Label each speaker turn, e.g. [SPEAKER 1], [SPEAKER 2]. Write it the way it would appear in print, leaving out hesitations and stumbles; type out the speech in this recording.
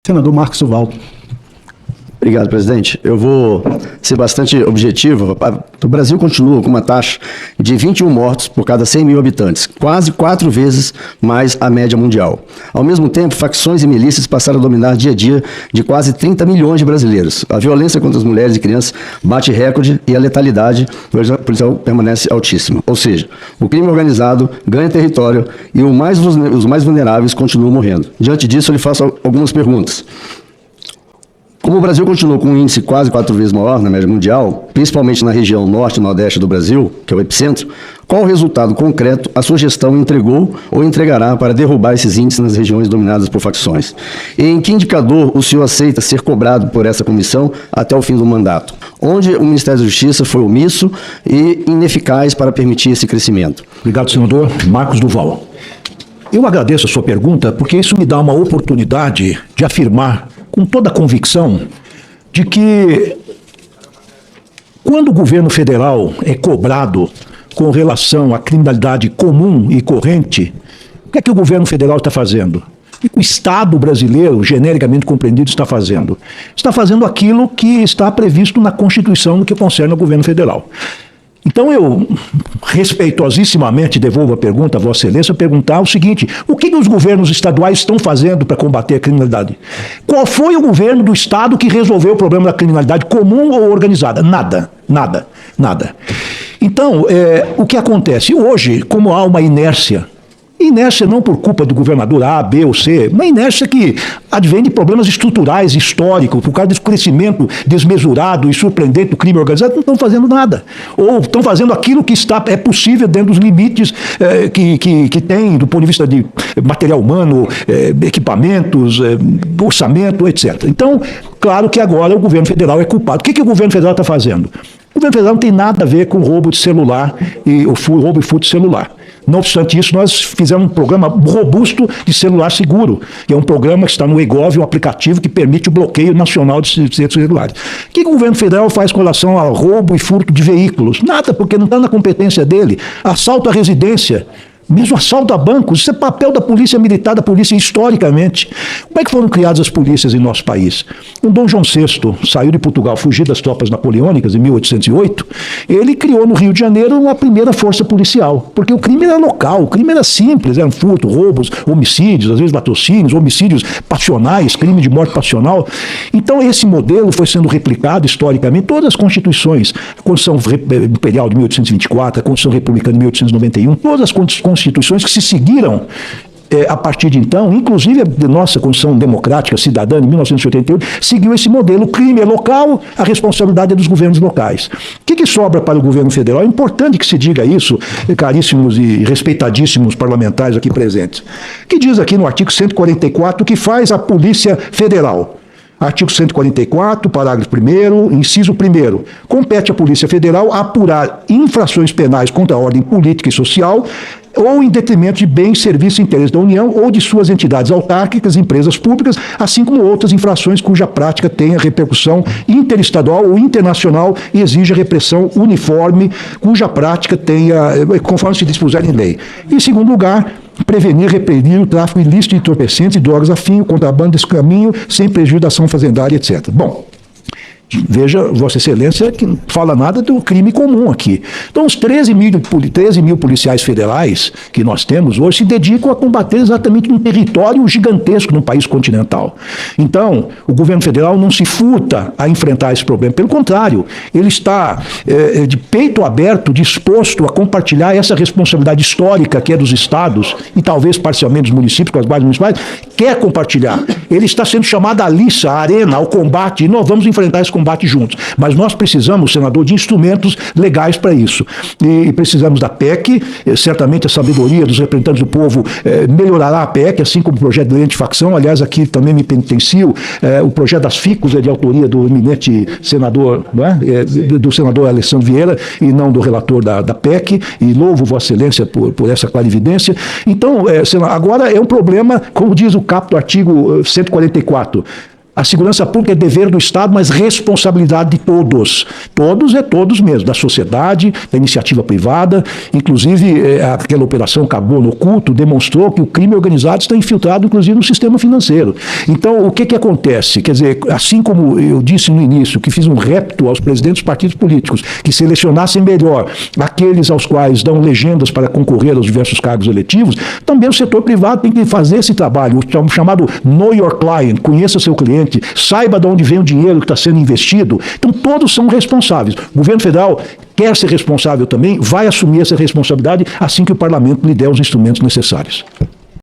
[SPEAKER 1] Senador Marcos Duval.
[SPEAKER 2] Obrigado, presidente. Eu vou ser bastante objetivo. O Brasil continua com uma taxa de 21 mortos por cada 100 mil habitantes, quase 4 vezes mais a média mundial. Ao mesmo tempo, facções e milícias passaram a dominar dia a dia de quase 30 milhões de brasileiros. A violência contra as mulheres e crianças bate recorde e a letalidade policial permanece altíssima. Ou seja, o crime organizado ganha território e os mais vulneráveis continuam morrendo. Diante disso, eu lhe faço algumas perguntas. Como o Brasil continua com um índice quase 4 vezes maior na média mundial, principalmente na região norte e nordeste do Brasil, que é o epicentro, qual o resultado concreto a sua gestão entregou ou entregará para derrubar esses índices nas regiões dominadas por facções? E em que indicador o senhor aceita ser cobrado por essa comissão até o fim do mandato? Onde o Ministério da Justiça foi omisso e ineficaz para permitir esse crescimento?
[SPEAKER 3] Obrigado, senador. Marcos Duval. Eu agradeço a sua pergunta porque isso me dá uma oportunidade de afirmar com toda a convicção de que quando o governo federal é cobrado com relação à criminalidade comum e corrente, o que é que o governo federal está fazendo? O que o Estado brasileiro, genericamente compreendido, está fazendo? Está fazendo aquilo que está previsto na Constituição no que concerne ao governo federal. Então eu, respeitosíssimamente, devolvo a pergunta a Vossa Excelência, perguntar o seguinte: o que os governos estaduais estão fazendo para combater a criminalidade? Qual foi o governo do Estado que resolveu o problema da criminalidade comum ou organizada? Nada. Então, o que acontece? Hoje, como há uma inércia não por culpa do governador A, B ou C, uma inércia que advém de problemas estruturais, históricos, por causa desse crescimento desmesurado e surpreendente do crime organizado, não estão fazendo nada. Ou estão fazendo aquilo que é possível dentro dos limites que tem do ponto de vista de material humano, equipamentos, orçamento, etc. Então, claro que agora o governo federal é culpado. O que o governo federal está fazendo? O governo federal não tem nada a ver com roubo de celular e o roubo e furto de celular. Não obstante isso, nós fizemos um programa robusto de celular seguro, que é um programa que está no eGov, um aplicativo que permite o bloqueio nacional de celulares. O que o governo federal faz com relação ao roubo e furto de veículos? Nada, porque não está na competência dele. Assalto à residência, mesmo assalto a bancos, isso é papel da polícia militar, da polícia historicamente. Como é que foram criadas as polícias em nosso país? O Dom João VI saiu de Portugal, fugiu das tropas napoleônicas em 1808, ele criou no Rio de Janeiro uma primeira força policial, porque o crime era local, o crime era simples, eram furto, roubos, homicídios, às vezes latrocínios, homicídios passionais, crime de morte passional. Então esse modelo foi sendo replicado historicamente em todas as constituições, a Constituição Imperial de 1824, a Constituição Republicana de 1891, todas as constituições que se seguiram a partir de então, inclusive a nossa Constituição Democrática Cidadã de 1988, seguiu esse modelo. O crime é local, a responsabilidade é dos governos locais. O que sobra para o governo federal? É importante que se diga isso, caríssimos e respeitadíssimos parlamentares aqui presentes. Que diz aqui no artigo 144 que faz a Polícia Federal. Artigo 144, parágrafo 1º, inciso 1º. Compete à Polícia Federal apurar infrações penais contra a ordem política e social ou em detrimento de bens, serviços e interesses da União ou de suas entidades autárquicas, empresas públicas, assim como outras infrações cuja prática tenha repercussão interestadual ou internacional e exija repressão uniforme, cuja prática tenha, conforme se dispuser em lei. Em segundo lugar, prevenir, reprimir o tráfico ilícito de entorpecentes e drogas afim, o contrabando desse caminho, sem prejuízo da ação fazendária, etc. Bom, veja, Vossa Excelência, que não fala nada do crime comum aqui. Então, os 13 mil policiais federais que nós temos hoje se dedicam a combater exatamente um território gigantesco num país continental. Então, o governo federal não se furta a enfrentar esse problema. Pelo contrário, ele está de peito aberto, disposto a compartilhar essa responsabilidade histórica que é dos estados e talvez parcialmente dos municípios, com as bases municipais, quer compartilhar. Ele está sendo chamado à liça, à arena, ao combate, e nós vamos enfrentar esse combate juntos. Mas nós precisamos, senador, de instrumentos legais para isso. E precisamos da PEC, certamente a sabedoria dos representantes do povo melhorará a PEC, assim como o projeto de lei antifacção. Aliás, aqui também me penitencio, o projeto das FICOS é de autoria do eminente senador, não é? Do senador Alessandro Vieira, e não do relator da PEC, e louvo Vossa Excelência por essa clarividência. Então, agora é um problema, como diz o caput do artigo 144, A segurança pública é dever do Estado, mas responsabilidade de todos. Todos é todos mesmo, da sociedade, da iniciativa privada. Inclusive, aquela operação Carbono Oculto demonstrou que o crime organizado está infiltrado, inclusive, no sistema financeiro. Então, o que acontece? Quer dizer, assim como eu disse no início, que fiz um repto aos presidentes dos partidos políticos, que selecionassem melhor aqueles aos quais dão legendas para concorrer aos diversos cargos eletivos, também o setor privado tem que fazer esse trabalho, o chamado Know Your Client, conheça seu cliente, saiba de onde vem o dinheiro que está sendo investido. Então, todos são responsáveis. O governo federal quer ser responsável também, vai assumir essa responsabilidade assim que o parlamento lhe der os instrumentos necessários.